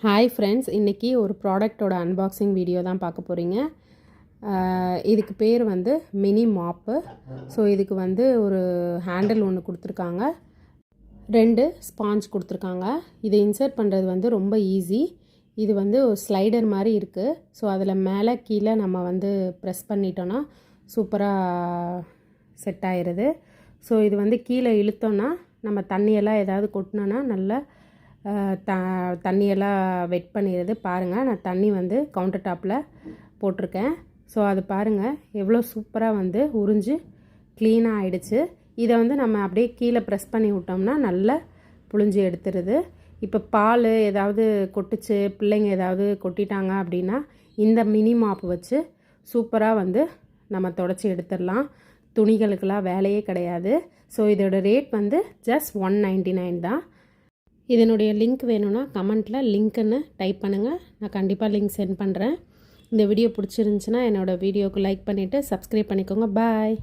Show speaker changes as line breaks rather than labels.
Hi friends, இன்றைக்கி ஒரு ப்ராடக்டோட அன்பாக்சிங் வீடியோ தான் பார்க்க போகிறீங்க. இதுக்கு பேர் வந்து மினி மாப்பு. ஸோ இதுக்கு வந்து ஒரு ஹேண்டில் ஒன்று கொடுத்துருக்காங்க, 2 ஸ்பாஞ்ச் கொடுத்துருக்காங்க. இதை இன்சர்ட் பண்ணுறது வந்து ரொம்ப ஈஸி. இது வந்து ஒரு ஸ்லைடர் மாதிரி இருக்குது. ஸோ அதில் மேலே கீழே நம்ம வந்து ப்ரெஸ் பண்ணிட்டோன்னா சூப்பராக செட் ஆயிடுது. ஸோ இது வந்து கீழே இழுத்தோன்னா நம்ம தண்ணியெல்லாம் ஏதாவது கொட்டினோன்னா நல்லா தண்ணியெல்லாம் வெட் பண்ணிடுது. பாருங்கள், நான் தண்ணி வந்து கவுண்டர் டாப்பில் போட்டிருக்கேன். ஸோ அது பாருங்கள் எவ்வளோ சூப்பராக வந்து உறிஞ்சு க்ளீனாக ஆகிடுச்சு. இதை வந்து நம்ம அப்படியே கீழே ப்ரெஸ் பண்ணி விட்டோம்னா நல்லா புழிஞ்சு எடுத்துருது. இப்போ பால் ஏதாவது கொட்டுச்சு, பிள்ளைங்க ஏதாவது கொட்டிட்டாங்க அப்படின்னா இந்த மினி மாப்பு வச்சு சூப்பராக வந்து நம்ம தொடச்சி எடுத்துடலாம். துணிகளுக்கெல்லாம் வேலையே கிடையாது. ஸோ இதோட ரேட் வந்து ஜஸ்ட் 199 தான். இதனுடைய லிங்க் வேணும்னா கமெண்ட்டில் லிங்க்குன்னு டைப் பண்ணுங்கள். நான் கண்டிப்பாக லிங்க் சென்ட் பண்ணுறேன். இந்த வீடியோ பிடிச்சிருந்துச்சின்னா என்னோடய வீடியோவுக்கு லைக் பண்ணிவிட்டு சப்ஸ்கிரைப் பண்ணிக்கோங்க. பாய்.